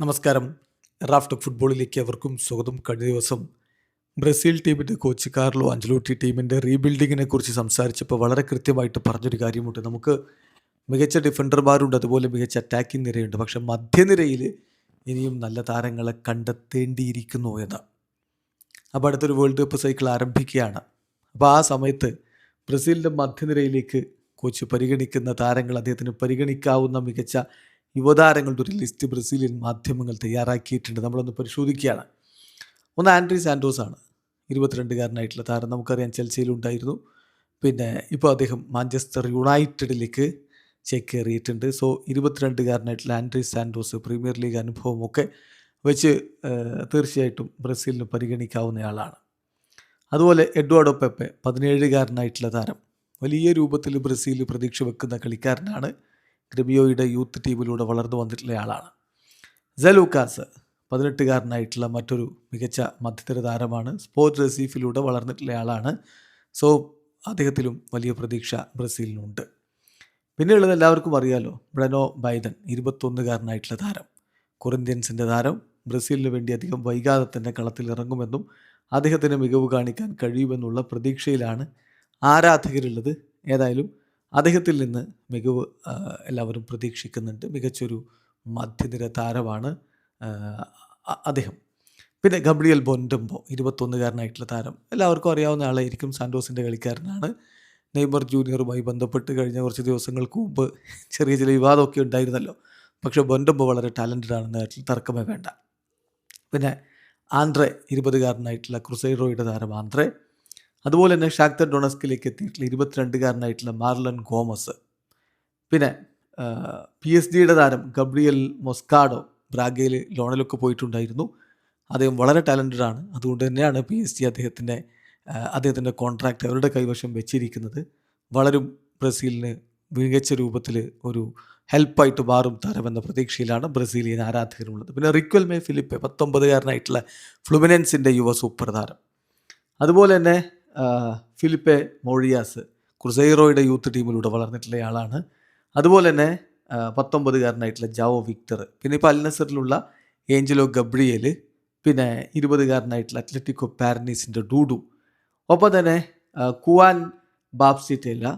നമസ്കാരം. Raf talk ഫുട്ബോളിലേക്ക് അവർക്കും സ്വാഗതം. കഴിഞ്ഞ ദിവസം ബ്രസീൽ ടീമിൻ്റെ കോച്ച് കാർലോ അഞ്ചലോട്ടി ടീമിൻ്റെ റീബിൽഡിങ്ങിനെ കുറിച്ച് സംസാരിച്ചപ്പോൾ വളരെ കൃത്യമായിട്ട് പറഞ്ഞൊരു കാര്യമുണ്ട്. നമുക്ക് മികച്ച ഡിഫൻഡർമാരുണ്ട്, അതുപോലെ മികച്ച അറ്റാക്കിംഗ് നിരയുണ്ട്. പക്ഷെ മധ്യനിരയിൽ ഇനിയും നല്ല താരങ്ങളെ കണ്ടെത്തേണ്ടിയിരിക്കുന്നു എന്ന്. അപ്പോൾ അടുത്തൊരു വേൾഡ് കപ്പ് സൈക്കിൾ ആരംഭിക്കുകയാണ്. അപ്പോൾ ആ സമയത്ത് ബ്രസീലിൻ്റെ മധ്യനിരയിലേക്ക് കോച്ച് പരിഗണിക്കുന്ന താരങ്ങൾ, അദ്ദേഹത്തിന് പരിഗണിക്കാവുന്ന മികച്ച യുവതാരങ്ങളുടെ ഒരു ലിസ്റ്റ് ബ്രസീലിയൻ മാധ്യമങ്ങൾ തയ്യാറാക്കിയിട്ടുണ്ട്. നമ്മളൊന്ന് പരിശോധിക്കുകയാണ്. ഒന്ന് ആൻഡ്രി സാൻഡോസ് ആണ്, 22കാരനായിട്ടുള്ള താരം. നമുക്കറിയാം ചെൽസിയിലുണ്ടായിരുന്നു. പിന്നെ ഇപ്പോൾ അദ്ദേഹം മാഞ്ചസ്റ്റർ യുണൈറ്റഡിലേക്ക് ചേക്കേറിയിട്ടുണ്ട്. സോ 22കാരനായിട്ടുള്ള ആൻഡ്രി സാൻഡോസ് പ്രീമിയർ ലീഗ് അനുഭവമൊക്കെ വെച്ച് തീർച്ചയായിട്ടും ബ്രസീലിന് പരിഗണിക്കാവുന്നയാളാണ്. അതുപോലെ എഡ്വാർഡോ പെപ്പെ, 17കാരനായിട്ടുള്ള താരം, വലിയ രൂപത്തിൽ ബ്രസീൽ പ്രതീക്ഷ വെക്കുന്ന കളിക്കാരനാണ്. ഗ്രമിയോയുടെ യൂത്ത് ടീമിലൂടെ വളർന്നു വന്നിട്ടുള്ള ആളാണ്. സെലൂക്കാസ്, 18കാരനായിട്ടുള്ള മറ്റൊരു മികച്ച മധ്യനിര താരമാണ്. സ്പോർട്സ് റെസീഫിലൂടെ വളർന്നിട്ടുള്ള ആളാണ്. സോ അദ്ദേഹത്തിലും വലിയ പ്രതീക്ഷ ബ്രസീലിനുണ്ട്. പിന്നെയുള്ളത് എല്ലാവർക്കും അറിയാലോ, ബ്രെനോ ബൈദൻ, 21കാരനായിട്ടുള്ള താരം, കൊറിന്ത്യൻസിൻ്റെ താരം. ബ്രസീലിന് വേണ്ടി അധികം വൈകാതെ തന്നെ കളത്തിൽ ഇറങ്ങുമെന്നും അദ്ദേഹത്തിന് മികവ് കാണിക്കാൻ കഴിയുമെന്നുള്ള പ്രതീക്ഷയിലാണ് ആരാധകരുള്ളത്. ഏതായാലും അദ്ദേഹത്തിൽ നിന്ന് മികവ് എല്ലാവരും പ്രതീക്ഷിക്കുന്നുണ്ട്. മികച്ചൊരു മധ്യനിര താരമാണ് അദ്ദേഹം. പിന്നെ ഗബ്രിയൽ ബൊൻഡംബോ, 21കാരനായിട്ടുള്ള താരം, എല്ലാവർക്കും അറിയാവുന്ന ആളായിരിക്കും. സാൻഡോസിൻ്റെ കളിക്കാരനാണ്. നെയ്മർ ജൂനിയറുമായി ബന്ധപ്പെട്ട് കഴിഞ്ഞ കുറച്ച് ദിവസങ്ങൾക്ക് മുമ്പ് ചെറിയ ചില വിവാദമൊക്കെ ഉണ്ടായിരുന്നല്ലോ. പക്ഷേ ബൊൻഡംബോ വളരെ ടാലൻറ്റഡ് ആണെന്ന കാര്യത്തിൽ തർക്കമേ വേണ്ട. പിന്നെ ആൻഡ്രെ, 20കാരനായിട്ടുള്ള ക്രുസൈറോയുടെ താരം ആൻഡ്രെ. അതുപോലെ തന്നെ ഷാക്തർ ഡൊണസ്കിലേക്ക് എത്തിയിട്ടുള്ള 22കാരനായിട്ടുള്ള മാർലൻ ഗോമസ്. പിന്നെ PSG താരം ഗബ്രിയൽ മൊസ്കാഡോ, ബ്രാഗയിൽ ലോണിലൊക്കെ പോയിട്ടുണ്ടായിരുന്നു. അദ്ദേഹം വളരെ ടാലൻറ്റഡ് ആണ്. അതുകൊണ്ട് തന്നെയാണ് PSG അദ്ദേഹത്തിൻ്റെ കോൺട്രാക്റ്റ് അവരുടെ കൈവശം വെച്ചിരിക്കുന്നത്. വളരും ബ്രസീലിന് മികച്ച രൂപത്തിൽ ഒരു ഹെൽപ്പായിട്ട് മാറും താരമെന്ന പ്രതീക്ഷയിലാണ് ബ്രസീലിയൻ ആരാധകരുള്ളത്. പിന്നെ റിക്വൽമേ ഫിലിപ്പെ, 19കാരനായിട്ടുള്ള ഫ്ലുമിനൻസിൻ്റെ യുവ സൂപ്പർ താരം. അതുപോലെ തന്നെ ഫിലിപ്പെ മോഴിയാസ്, ക്രുസൈറോയുടെ യൂത്ത് ടീമിലൂടെ വളർന്നിട്ടുള്ള ആളാണ്. അതുപോലെ തന്നെ 19കാരനായിട്ടുള്ള ജാവോ വിക്ടർ. പിന്നെ ഇപ്പോൾ അൽ നസറിലുള്ള ഏഞ്ചലോ ഗബ്രിയേൽ. പിന്നെ 20കാരനായിട്ടുള്ള അത്ലറ്റിക്കോ പാരനീസിൻ്റെ ഡൂഡു. ഒപ്പം തന്നെ കുവാൻ ബാപ്സിറ്റേല,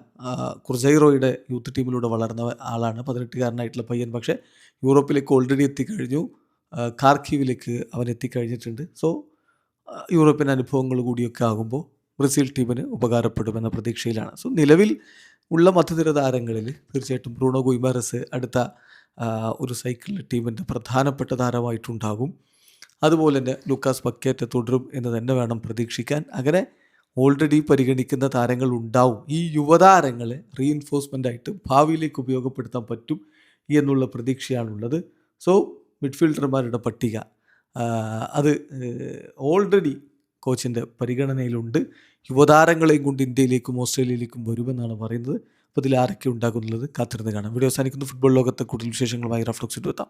ക്രുസൈറോയുടെ യൂത്ത് ടീമിലൂടെ വളർന്ന ആളാണ്. 18കാരനായിട്ടുള്ള പയ്യൻ. പക്ഷേ യൂറോപ്പിലേക്ക് ഓൾറെഡി എത്തിക്കഴിഞ്ഞു. കാർക്കീവിലേക്ക് അവൻ എത്തിക്കഴിഞ്ഞിട്ടുണ്ട്. സോ യൂറോപ്യൻ അനുഭവങ്ങൾ കൂടിയൊക്കെ ആകുമ്പോൾ ബ്രസീൽ ടീമിന് ഉപകാരപ്പെടുമെന്ന പ്രതീക്ഷയിലാണ്. സോ നിലവിൽ ഉള്ള മധ്യനിര താരങ്ങളിൽ തീർച്ചയായിട്ടും ബ്രൂണോ ഗുയിമാരസ് അടുത്ത ഒരു സൈക്കിളിൽ ടീമിൻ്റെ പ്രധാനപ്പെട്ട താരമായിട്ടുണ്ടാകും. അതുപോലെ തന്നെ ലൂക്കാസ് പക്കേറ്റ തുടരും എന്ന് തന്നെ വേണം പ്രതീക്ഷിക്കാൻ. അങ്ങനെ ഓൾറെഡി പരിഗണിക്കുന്ന താരങ്ങൾ ഉണ്ടാവും. ഈ യുവതാരങ്ങളെ റീഇൻഫോഴ്സ്മെൻ്റായിട്ട് ഭാവിയിലേക്ക് ഉപയോഗപ്പെടുത്താൻ പറ്റും എന്നുള്ള പ്രതീക്ഷയാണുള്ളത്. സോ മിഡ്ഫീൽഡർമാരുടെ പട്ടിക അത് ഓൾറെഡി കോച്ചിൻ്റെ പരിഗണനയിലുണ്ട്. യുവതാരങ്ങളെയും കൊണ്ട് ഇന്ത്യയിലേക്കും ഓസ്ട്രേലിയയിലേക്കും വരുമെന്നാണ് പറയുന്നത്. അപ്പോൾ ഇതിൽ ആരൊക്കെ ഉണ്ടാകുന്നുള്ളത് കാത്തിരുന്ന് കാണാം. വീഡിയോ അവസാനിക്കുന്നു. ഫുട്ബോൾ ലോകത്തെ കൂടുതൽ വിശേഷങ്ങളുമായി റാഫ് ടോക്സിൽ എത്താം.